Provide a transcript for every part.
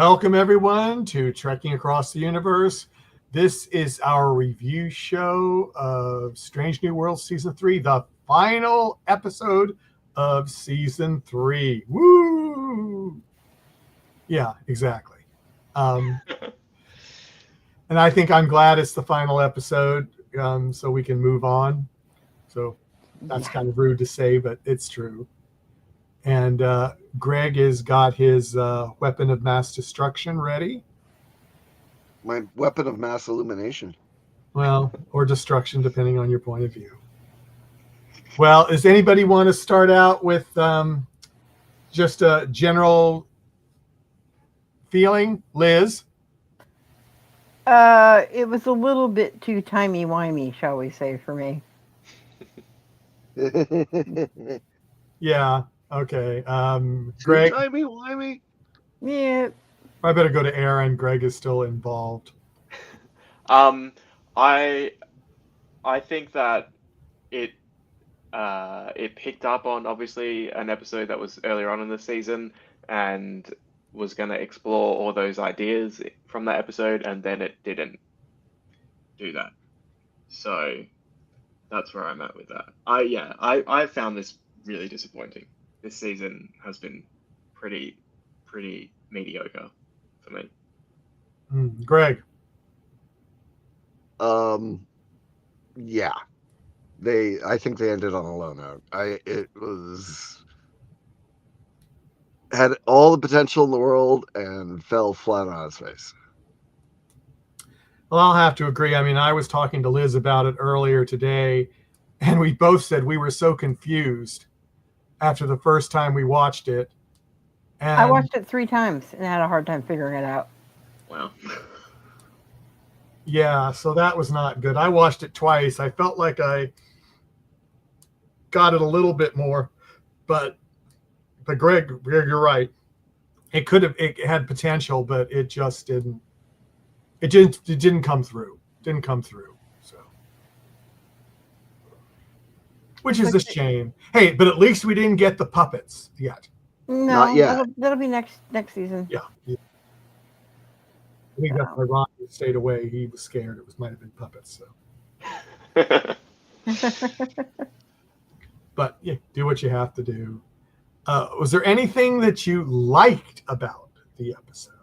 Welcome, everyone, to Trekking Across the Universe. This is our review show of Strange New Worlds Season 3, the final episode of Season 3. Woo! Yeah, exactly. And I think I'm glad it's the final episode so we can move on. So that's kind of rude to say, but it's true. And Greg has got his weapon of mass destruction ready. My weapon of mass illumination. Well, or destruction, depending on your point of view. Well, does anybody want to start out with just a general feeling? Liz? It was a little bit too timey-wimey, shall we say, for me. Yeah, okay. Greg? Timey-wimey? Yeah. I better go to Aaron. Greg is still involved. I think that it it picked up on obviously an episode that was earlier on in the season and was going to explore all those ideas from that episode, and then it didn't do that. So that's where I'm at with that. I found this really disappointing. This season has been pretty mediocre for me. Greg? Yeah. I think they ended on a low note. It had all the potential in the world and fell flat on its face. Well, I'll have to agree. I mean, I was talking to Liz about it earlier today, and we both said we were so confused after the first time we watched it. And I watched it 3 times and had a hard time figuring it out. Wow. Yeah, so that was not good. I watched it twice. I felt like I got it a little bit more, but Greg, you're right. It had potential, but it just didn't. It didn't come through. Didn't come through. So, which is a shame. Hey, but at least we didn't get the puppets yet. No, Not yet. That'll be next season. Yeah. I think that's why Ron stayed away. He was scared. It might have been puppets. So. But yeah, do what you have to do. Was there anything that you liked about the episode?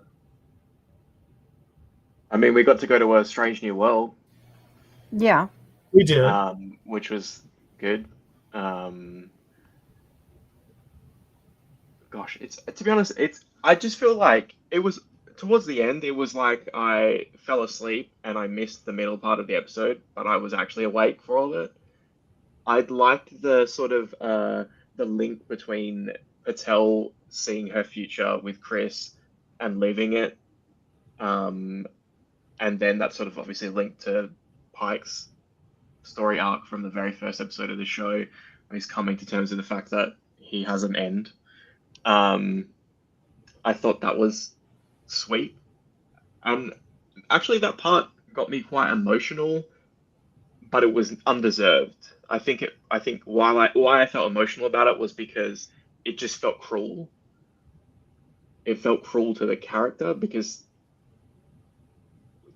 I mean, we got to go to a strange new world. Yeah. We did. Which was good. Gosh, to be honest, I just feel like it was towards the end. It was like I fell asleep and I missed the middle part of the episode, but I was actually awake for all of it. I liked the sort of the link between Patel seeing her future with Chris and living it, and then that sort of obviously linked to Pike's story arc from the very first episode of the show, where he's coming to terms with the fact that he has an end. I thought that was sweet, and actually that part got me quite emotional, but it was undeserved. I think why I felt emotional about it was because it just felt cruel. It felt cruel to the character because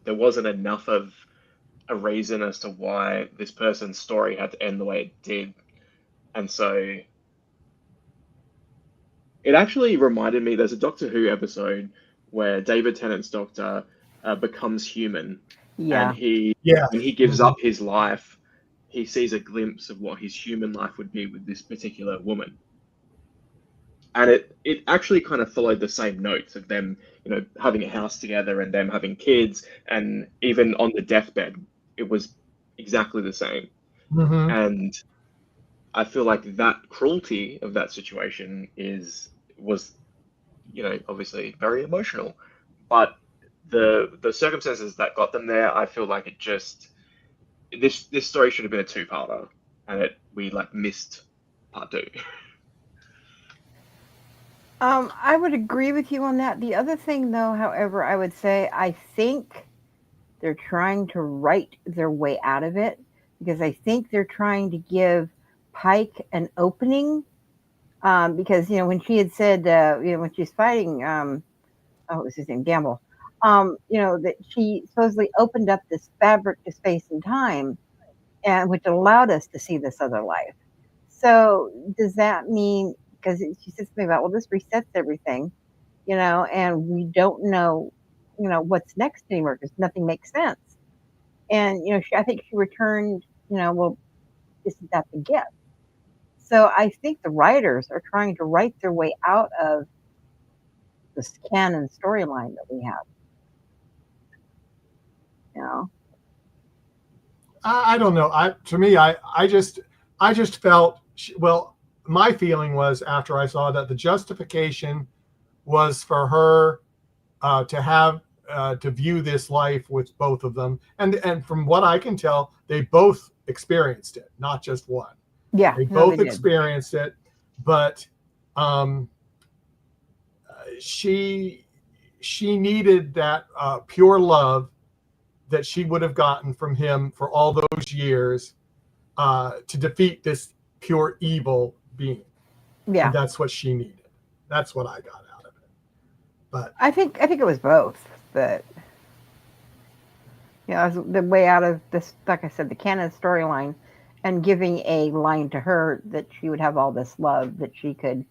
there wasn't enough of a reason as to why this person's story had to end the way it did. And so it actually reminded me, there's a Doctor Who episode where David Tennant's Doctor becomes human. Yeah. And when he gives up his life, he sees a glimpse of what his human life would be with this particular woman. And it actually kind of followed the same notes of them, having a house together and them having kids, and even on the deathbed, it was exactly the same. Mm-hmm. And I feel like that cruelty of that situation was obviously very emotional, but the circumstances that got them there, I feel like this story should have been a 2-parter, and we missed part 2. I would agree with you on that. The other thing, though, however, I would say I think they're trying to write their way out of it, because I think they're trying to give Pike an opening. Because when she had said, when she's fighting what was his name, Gamble, that she supposedly opened up this fabric to space and time, and which allowed us to see this other life. So does that mean, because she says something about, well, this resets everything, and we don't know, what's next anymore because nothing makes sense. And, I think she returned, well, isn't that the gift? So I think the writers are trying to write their way out of this canon storyline that we have. I don't know. To me, I just felt, well, my feeling was after I saw that the justification was for her to have to view this life with both of them, and from what I can tell, they both experienced it, not just one. Yeah, they both experienced it, but she needed that pure love that she would have gotten from him for all those years to defeat this pure evil being. Yeah, and that's what she needed. That's what I got out of it. But I think it was both. But as the way out of this, like I said, the canon storyline, and giving a line to her that she would have all this love that she could,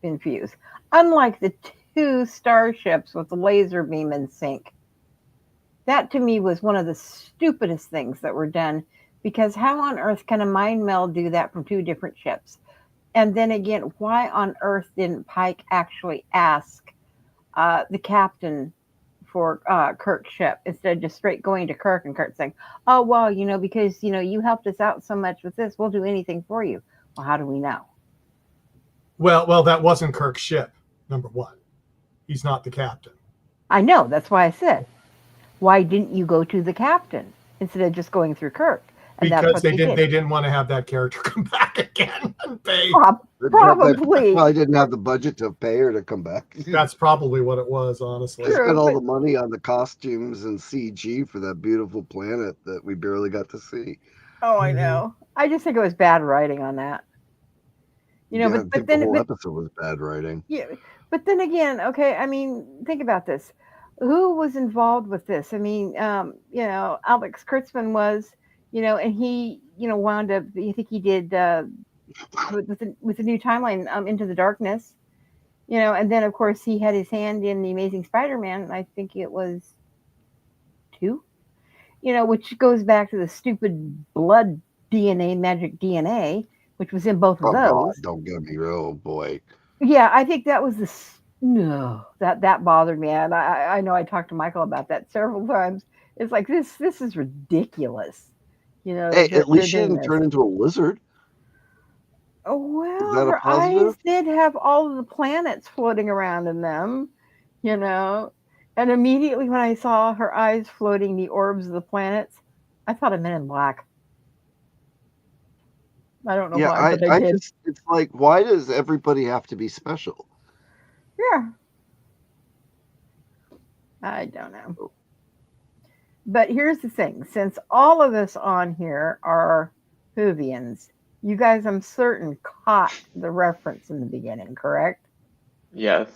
infuse. Unlike the 2 starships with the laser beam in sync. That to me was one of the stupidest things that were done, because how on earth can a mind meld do that from 2 different ships? And then again, why on earth didn't Pike actually ask the captain for Kirk's ship instead of just straight going to Kirk and Kirk saying, oh, well, because, you helped us out so much with this, we'll do anything for you. Well, how do we know? Well, that wasn't Kirk's ship, number one. He's not the captain. I know. That's why I said, why didn't you go to the captain instead of just going through Kirk? And because they didn't want to have that character come back again and pay. Probably. Well, I didn't have the budget to pay her to come back. That's probably what it was, honestly. They spent all the money on the costumes and CG for that beautiful planet that we barely got to see. Oh, I know. I just think it was bad writing on that. But then the whole episode was bad writing. Yeah, but then again, okay, I mean, think about this. Who was involved with this? I mean, Alex Kurtzman was, and he, wound up. I think he did with the new timeline, Into the Darkness, and then of course he had his hand in the Amazing Spider-Man. I think it was 2, which goes back to the stupid blood DNA, magic DNA, which was in both of those. God, don't get me real, boy. Yeah, I think that was that bothered me, and I know I talked to Michael about that several times. It's like this is ridiculous. Hey, at least she didn't turn into a lizard. Oh, well, her eyes did have all of the planets floating around in them, and immediately when I saw her eyes floating the orbs of the planets, I thought of Men in Black. I don't know why, but I did. It's like, why does everybody have to be special? Yeah. I don't know. But here's the thing. Since all of us on here are Whovians, you guys, I'm certain, caught the reference in the beginning, correct? Yes.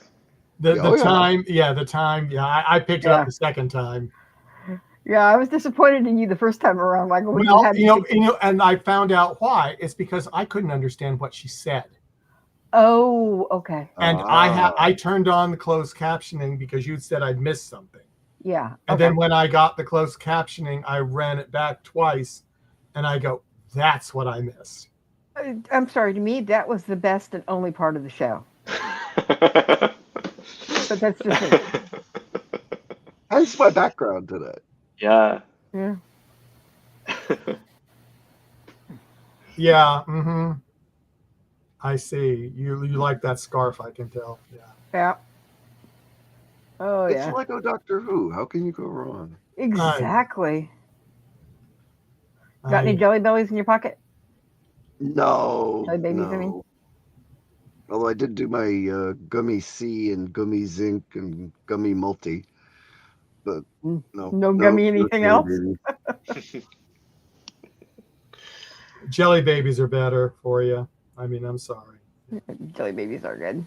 The time. Yeah, I picked it up the second time. Yeah, I was disappointed in you the first time around, Michael. And I found out why. It's because I couldn't understand what she said. Oh, okay. And I turned on the closed captioning because you said I'd missed something. Yeah. And then when I got the closed captioning, I ran it back twice, and I go, "That's what I missed." I'm sorry. To me, that was the best and only part of the show. But that's just it. Hence my background today. Yeah. Yeah. Yeah. Mm-hmm. I see. You like that scarf, I can tell. Yeah. Yeah. Oh, it's yeah. Lego Doctor Who. How can you go wrong? Exactly. Got any Jelly Bellies in your pocket? No. Jelly babies, no. I mean. Although I did do my Gummy C and Gummy Zinc and Gummy Multi. But no Gummy anything else? Jelly babies are better for you. I mean, I'm sorry. Jelly babies are good.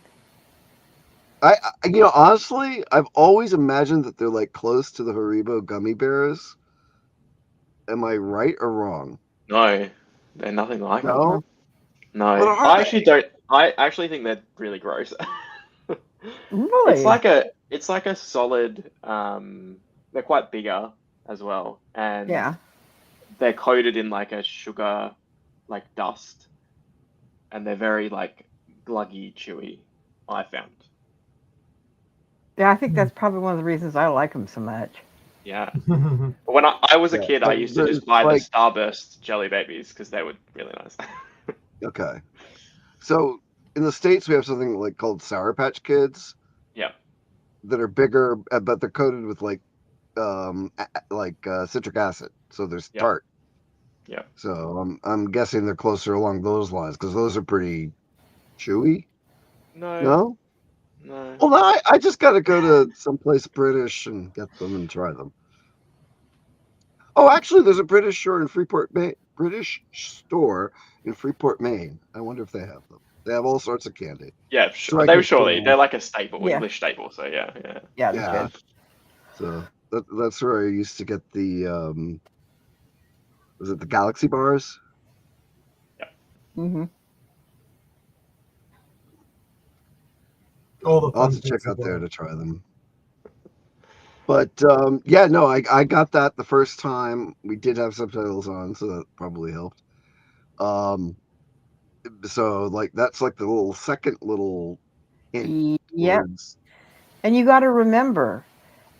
Honestly, I've always imagined that they're like close to the Haribo gummy bears. Am I right or wrong? No, they're nothing like them. No. No, What are I they? actually don't. I actually think they're really gross. Really? It's like a solid. They're quite bigger as well, and Yeah. they're coated in like a sugar, like dust, and they're very like gluggy, chewy. I found. Yeah, I think that's probably one of the reasons I like them so much. Yeah. But when I was a Yeah, kid, I used to just buy the Starburst Jelly Babies because they were really nice. Okay. So in the States, we have something like called Sour Patch Kids. Yeah. That are bigger, but they're coated with citric acid, so they're Yeah. tart. Yeah. So I'm guessing they're closer along those lines because those are pretty chewy. No. No. No. Well, no, I just got to go to someplace British and get them and try them. Oh, actually, there's a British store in Freeport, Maine. I wonder if they have them. They have all sorts of candy. Yeah, So I they could surely. go- They're like a staple, Yeah. English staple. So yeah. Yeah, they Yeah. should. So that's where I used to get the was it the Galaxy bars? Mm-hmm. All the I'll fun have to check things out there about to try them. But yeah, no, I got that the first time. We did have subtitles on, so that probably helped. So like that's like the little second little hint Yep. towards. And you got to remember,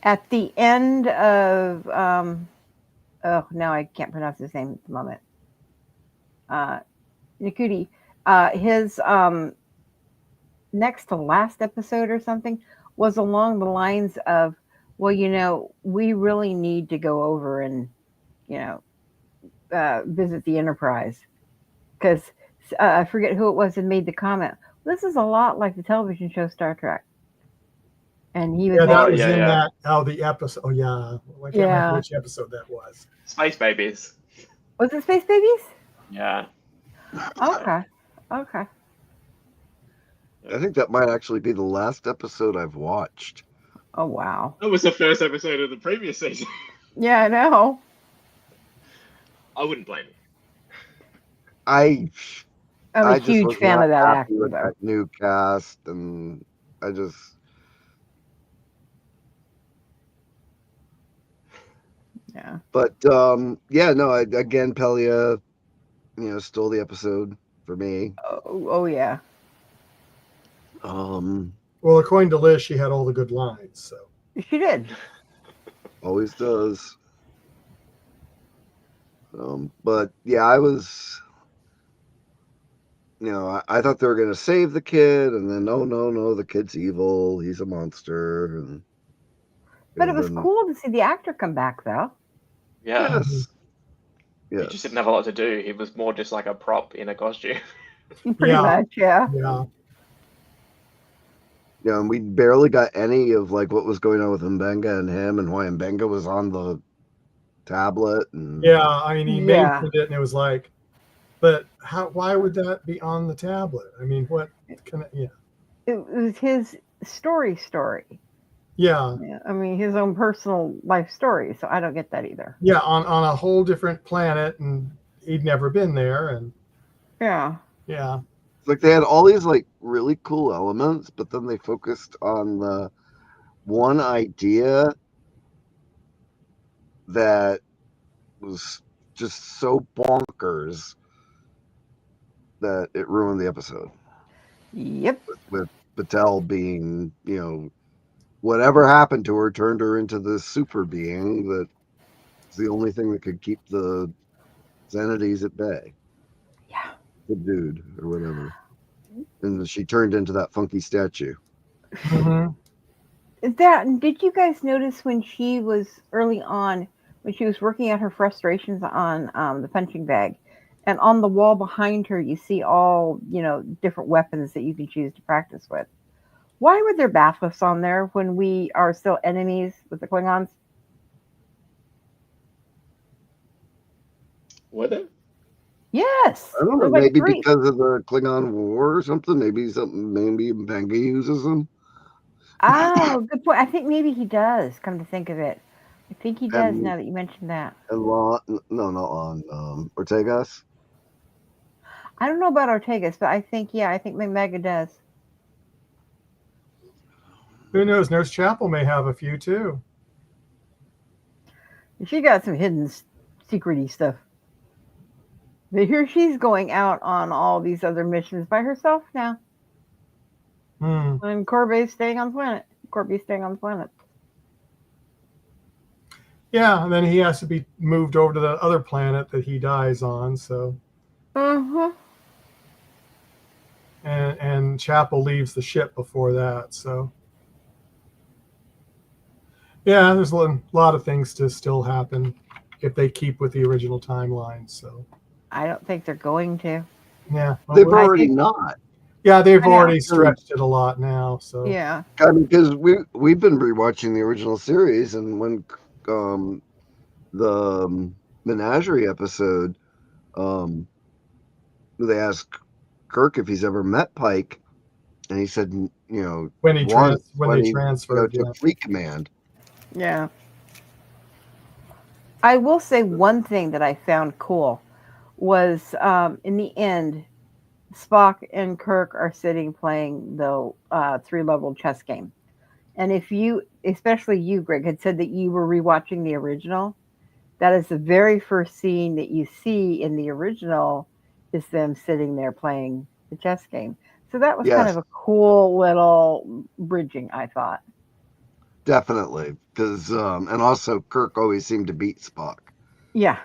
at the end of oh, now I can't pronounce his name at the moment. Nikuti, his next to last episode or something was along the lines of, well, we really need to go over and, visit the Enterprise, because I forget who it was that made the comment. This is a lot like the television show Star Trek. And he was Yeah, that Oh, was yeah, in yeah. that. Oh, the episode. Oh, yeah. Well, I can't remember which episode that was. Space Babies. Was it Space Babies? Yeah. Okay. Okay. I think that might actually be the last episode I've watched. Oh, wow. That was the first episode of the previous season. Yeah, I know. I wouldn't blame him. I'm I'm a just huge was fan not of that happy actor, with though. that new cast, and I just. Yeah. But yeah, no. Again, Pelia, stole the episode for me. Oh yeah. Well, according to Liz, she had all the good lines. So She did. Always does. But yeah, I was. I thought they were going to save the kid, and then no, the kid's evil. He's a monster, and. But it was cool to see the actor come back, though. Yeah. Yes. He just didn't have a lot to do. He was more just like a prop in a costume. Pretty much, yeah. yeah. Yeah, and we barely got any of like what was going on with Mbenga and him, and why Mbenga was on the tablet. And Yeah, I mean, he Yeah. mentioned it, and it was like, but how? Why would that be on the tablet? I mean, what? Yeah. It was his story. Yeah. Yeah, I mean, his own personal life story. So I don't get that either. Yeah, on a whole different planet, and he'd never been there, and Yeah. yeah. like they had all these like really cool elements, but then they focused on the one idea that was just so bonkers that it ruined the episode. Yep. With Batel being, whatever happened to her turned her into this super being that is the only thing that could keep the Xanities at bay. Yeah. The dude or whatever. And she turned into that funky statue. Mm-hmm. Did you guys notice when she was early on, when she was working out her frustrations on the punching bag, and on the wall behind her, you see all, different weapons that you can choose to practice with. Why were there bathlifts on there when we are still enemies with the Klingons? Were there? Yes. I don't know, There were like maybe 3. because of the Klingon War or something. Maybe Mbenga uses them. Oh, good point. I think maybe he does. Come to think of it, I think he does. And Now that you mentioned that, no, not on Ortegas. I don't know about Ortegas, but I think I think Mega does. Who knows? Nurse Chapel may have a few too. She got some hidden secrety stuff. But here she's going out on all these other missions by herself now. Hmm. And Corby's staying on the planet. Corby's staying on the planet. Yeah, and then he has to be moved over to the other planet that he dies on. So, Uh-huh. and Chapel leaves the ship before that. So, yeah, there's a lot of things to still happen if they keep with the original timeline. So, I don't think they're going to. yeah, well, They've we'll- already think- not. yeah, they've I know. already stretched it a lot now. So, Yeah. I mean, because we've been rewatching the original series, and when the Menagerie episode, they asked Kirk if he's ever met Pike, and he said, when he once when they he transferred, took Fleet Command. Yeah. I will say one thing that I found cool was in the end, Spock and Kirk are sitting playing the 3-level chess game. And if you, especially you, Greg, had said that you were rewatching the original, that is the very first scene that you see in the original is them sitting there playing the chess game. So that was kind Yes. of a cool little bridging, I thought. Definitely, because and also Kirk always seemed to beat Spock, Yeah.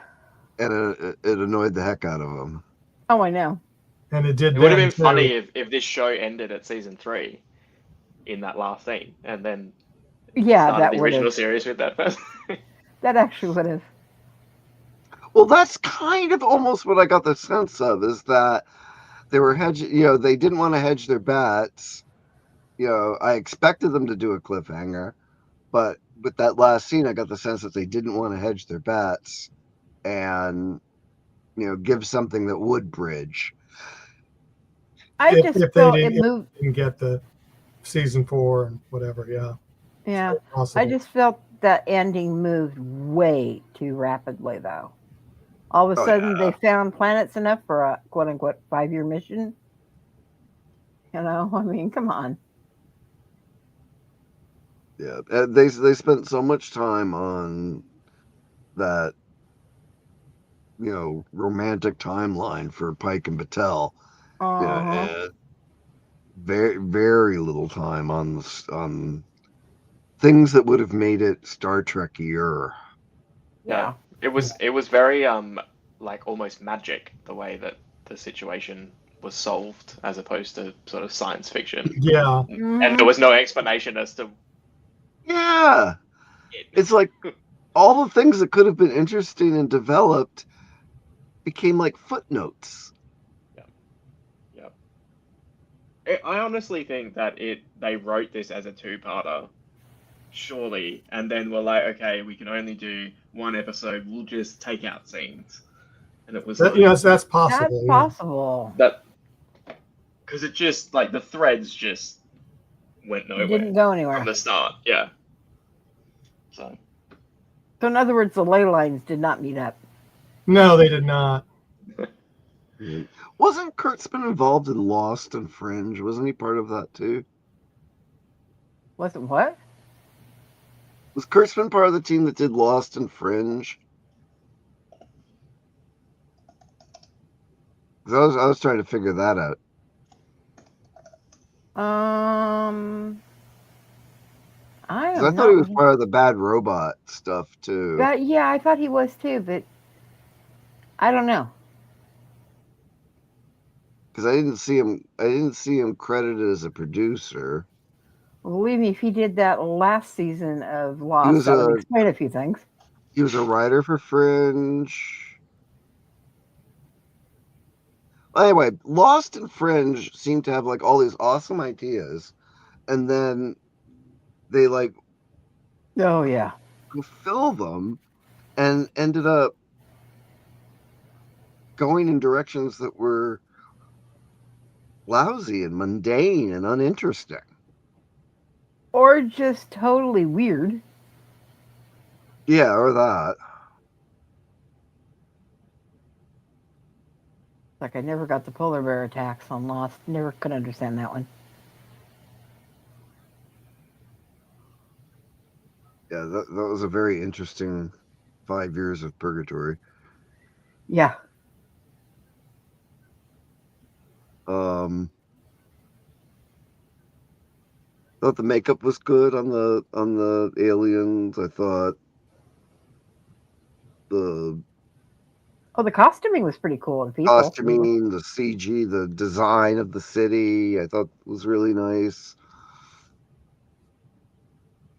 and it annoyed the heck out of him. Oh, I know. and it did. It would have then, been funny too. if this show ended at season 3 in that last scene, and then Yeah, started that the would original have. series with that first. That actually would have. Well, that's kind of almost what I got the sense of, is that they were hedging. They didn't want to hedge their bets. I expected them to do a cliffhanger, but with that last scene, I got the sense that they didn't want to hedge their bets and give something that would bridge. I just if felt they it moved. didn't get the season 4 and whatever, yeah. Yeah. Possible. I just felt that ending moved way too rapidly, though. All of a Oh, sudden, yeah. they found planets enough for a quote unquote 5-year mission. I mean, come on. Yeah, they spent so much time on that, romantic timeline for Pike and Batel. And very very little time on things that would have made it Star Trek-ier. Yeah. It was very like almost magic the way that the situation was solved as opposed to sort of science fiction. Yeah. And there was no explanation as to Yeah, it. it's like all the things that could have been interesting and developed became like footnotes. I honestly think that they wrote this as a 2-parter, surely, and then were like, okay, we can only do 1 episode. We'll just take out scenes, and it was like, That's possible. That's yeah. possible. that because it just like the threads just went nowhere Didn't go anywhere. from the start. Yeah. So So, in other words, the ley lines did not meet up. No, they did not. Wasn't Kurtzman involved in Lost and Fringe? Wasn't he part of that too? Wasn't what? Was Kurtzman part of the team that did Lost and Fringe? 'Cause I was trying to figure that out. I 'Cause am I thought he was not. part of the Bad Robot stuff too. Yeah, I thought he was too, but I don't know. Because I didn't see him credited as a producer. Well, believe me, if he did that last season of Lost, was that would a- explain a few things. He was a writer for Fringe. Anyway, Lost and Fringe seem to have like all these awesome ideas, and then they like Oh yeah. fulfill them and ended up going in directions that were lousy and mundane and uninteresting. Or just totally weird. Yeah, or that. Like I never got the polar bear attacks on Lost. Never could understand that one. Yeah, that was a very interesting 5 years of purgatory. Yeah. Thought the makeup was good on the aliens. I thought the Oh, the costuming was pretty cool. The people. costuming, the CG, the design of the city, I thought was really nice.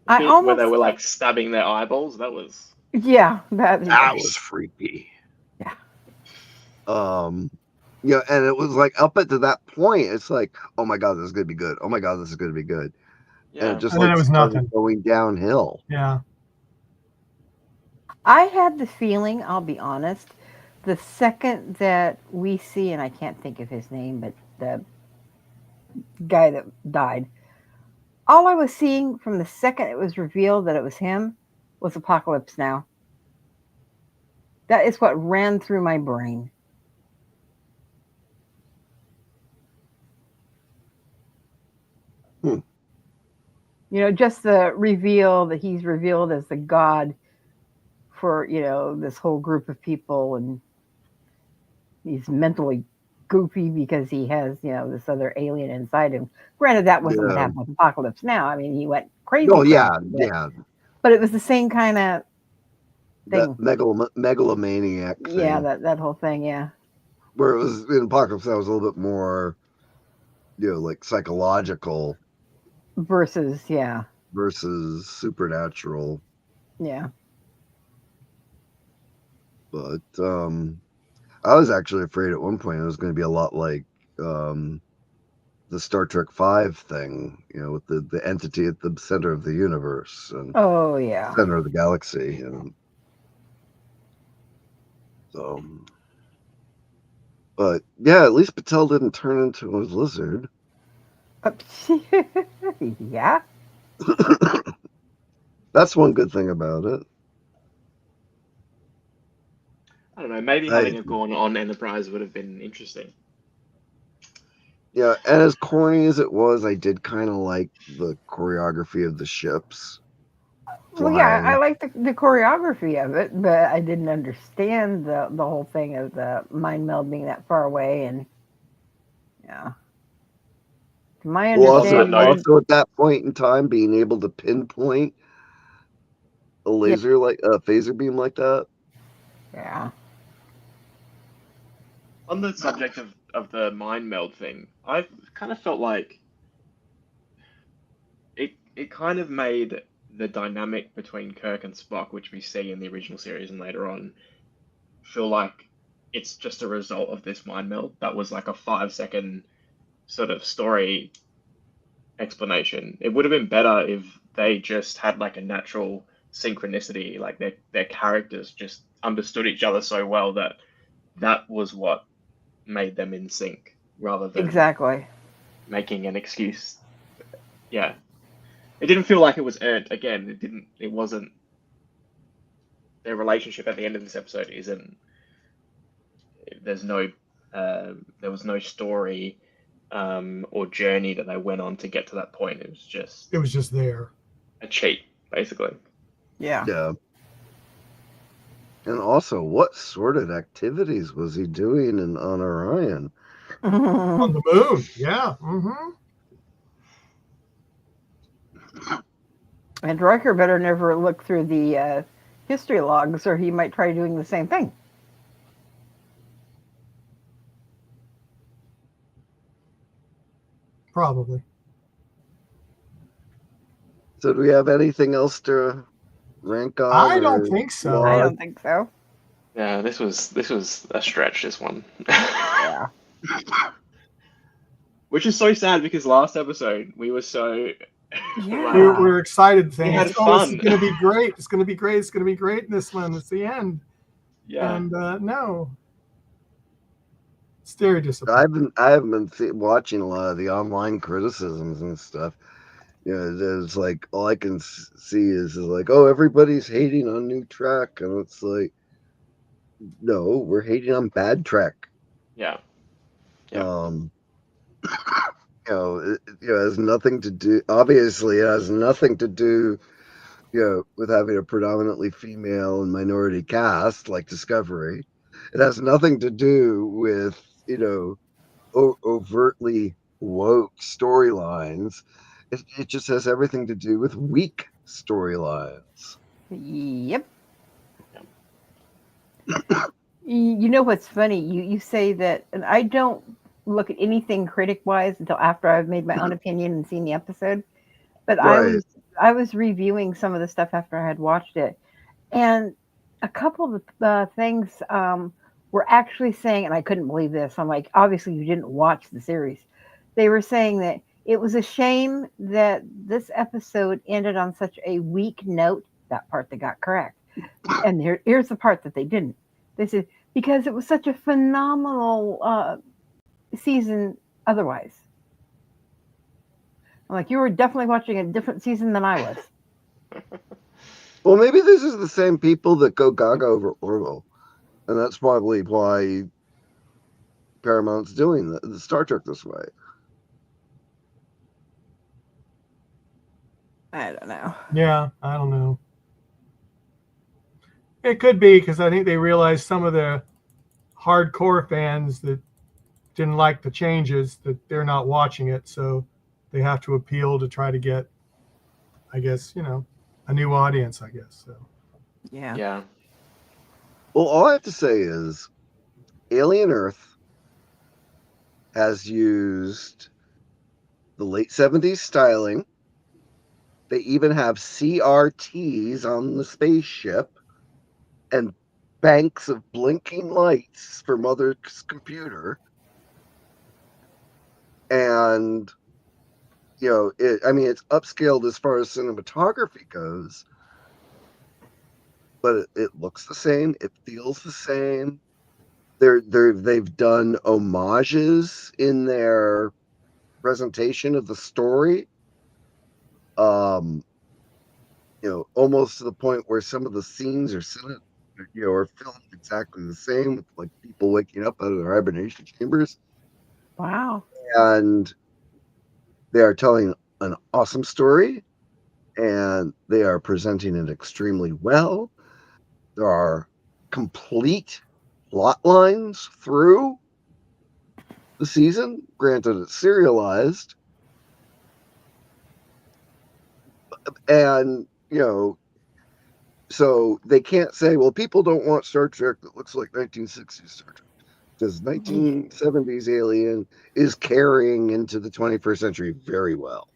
I Bit where they almost- were like stabbing their eyeballs. That was Yeah, that was freaky. Yeah. Yeah, and it was like up to that point, it's like, oh my god, this is gonna be good. Oh my god, this is gonna be good. And yeah. it just And then like it was started nothing. going downhill. Yeah. I had the feeling, I'll be honest, the second that we see, and I can't think of his name, but the guy that died, all I was seeing from the second it was revealed that it was him was Apocalypse Now. That is what ran through my brain. You know, just the reveal that he's revealed as the god for, you know, this whole group of people, and he's mentally goofy because he has, you know, this other alien inside him. Granted, that wasn't what happened with Apocalypse Now. I mean, he went crazy. Oh yeah, crazy, yeah. But it was the same kind of thing. That megalomaniac thing. Yeah, that whole thing, yeah. Where it was in Apocalypse, that was a little bit more, you know, like psychological Versus supernatural. Yeah. But I was actually afraid at one point it was going to be a lot like the Star Trek V thing, you know, with the entity at the center of the universe and Oh yeah. center of the galaxy, and so. But yeah, at least Patel didn't turn into a lizard. Yeah. That's one good thing about it. I don't know. Maybe having it gone on Enterprise would have been interesting. Yeah, and as corny as it was, I did kind of like the choreography of the ships. Well, yeah, I like the choreography of it, but I didn't understand the whole thing of the mind meld being that far away, and yeah. To my understanding, also at that point in time, being able to pinpoint a laser like a phaser beam like that. Yeah. On the subject of the mind meld thing, I kind of felt like it kind of made the dynamic between Kirk and Spock, which we see in the original series and later on, feel like it's just a result of this mind meld. That was like a 5-second sort of story explanation. It would have been better if they just had like a natural synchronicity, like their characters just understood each other so well that was what made them in sync, rather than making an excuse. Yeah. It didn't feel like it was earned. Again, it wasn't. Their relationship at the end of this episode isn't. There was no story or journey that they went on to get to that point. It was just there. A cheat, basically. Yeah. Yeah. And also, what sort of activities was he doing on Orion? On the moon, yeah. Mm-hmm. And Riker better never look through the history logs, or he might try doing the same thing. Probably. So, do we have anything else to rank on? I don't think so. I don't think so. Yeah, this was a stretch. This one. Yeah. Which is so sad because last episode we were so. Yeah. We were excited, saying, had "Oh, fun. this is going to be great! It's going to be great! It's going to be great!" And this one, it's the end. Yeah. And no, it's very disappointing. I haven't been watching a lot of the online criticisms and stuff. It's like all I can see is like, oh, everybody's hating on new Trek, and it's like, no, we're hating on bad Trek. Yeah. Yeah. It has nothing to do. Obviously, it has nothing to do, with having a predominantly female and minority cast like Discovery. It has nothing to do with overtly woke storylines. It just has everything to do with weak storylines. Yep. You know what's funny? You say that, and I don't look at anything critic wise until after I've made my own opinion and seen the episode. But Right. I was reviewing some of the stuff after I had watched it, and a couple of the things were actually saying, and I couldn't believe this. I'm like, obviously you didn't watch the series. They were saying that it was a shame that this episode ended on such a weak note. That part they got correct, and here's the part that they didn't. They said because it was such a phenomenal season otherwise. I'm like, you were definitely watching a different season than I was. Well, maybe this is the same people that go gaga over Orville, and that's probably why Paramount's doing the Star Trek this way. I don't know. Yeah, I don't know. It could be because I think they realized some of the hardcore fans that didn't like the changes that they're not watching it, so they have to appeal to try to get, I guess, a new audience, I guess. So Yeah. Yeah. Well, all I have to say is Alien Earth has used the late 70s styling. They even have CRTs on the spaceship and banks of blinking lights for Mother's computer. And, it's upscaled as far as cinematography goes, but it looks the same. It feels the same. They've done homages in their presentation of the story. Almost to the point where some of the scenes are filmed exactly the same, with like people waking up out of their hibernation chambers. Wow. And they are telling an awesome story, and they are presenting it extremely well. There are complete plot lines through the season. Granted, it's serialized. And, so they can't say, well, people don't want Star Trek that looks like 1960s Star Trek. Because 1970s Alien is carrying into the 21st century very well.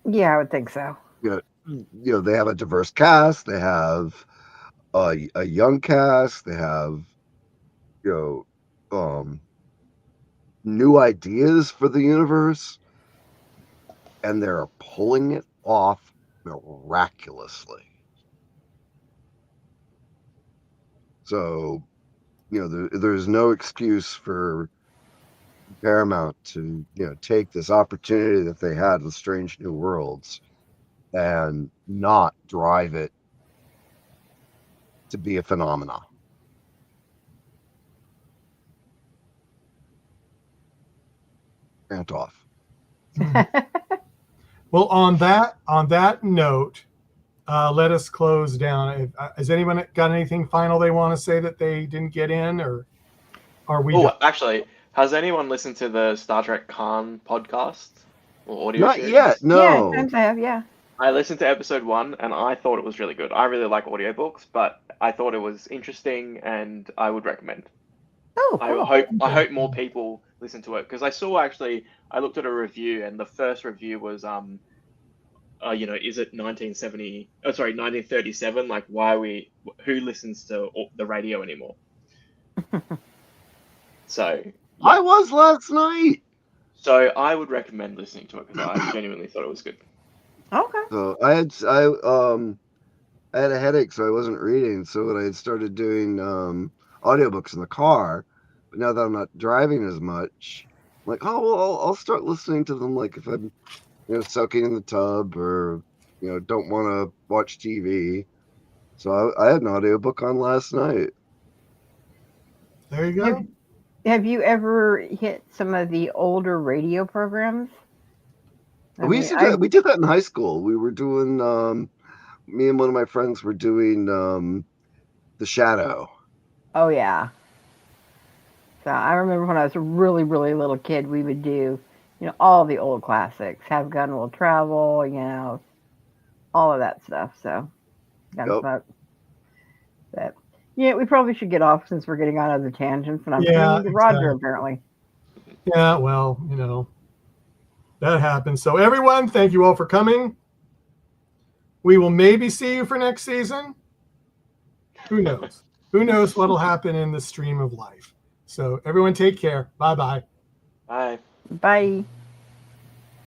Yeah, I would think so. They have a diverse cast. They have a young cast. They have, new ideas for the universe. And they're pulling it off miraculously. So, there's no excuse for Paramount to, take this opportunity that they had with Strange New Worlds and not drive it to be a phenomenon. Rant off. Well, on that note, let us close down. Has anyone got anything final they want to say that they didn't get in, or are we? Oh, actually, has anyone listened to the Star Trek Khan podcast or audio Not series? yet. No. Yeah, times I have. Yeah. I listened to episode 1 and I thought it was really good. I really like audiobooks, but I thought it was interesting and I would recommend. Oh, cool. I hope more people listen to it, because I looked at a review and the first review was is it 1937? Like, who listens to the radio anymore? So I was last night. So I would recommend listening to it because I genuinely thought it was good. Okay. So I had a headache, so I wasn't reading. So I had started doing audiobooks in the car. But now that I'm not driving as much, I'm like, oh well, I'll start listening to them. Like if I'm soaking in the tub or, don't want to watch TV. So I had an audiobook on last night. There you go. Have you ever hit some of the older radio programs? We did that in high school. We were doing, me and one of my friends were doing The Shadow. Oh, yeah. So I remember when I was a really, really little kid, we would do, all the old classics. Have Gun Will Travel, all of that stuff. So, Gunsmoke. But, we probably should get off since we're getting on other tangents. And I'm turning to Roger, apparently. Yeah, well, that happens. So everyone, thank you all for coming. We will maybe see you for next season. Who knows? Who knows what'll happen in the stream of life. So everyone take care. Bye-bye. Bye. Bye.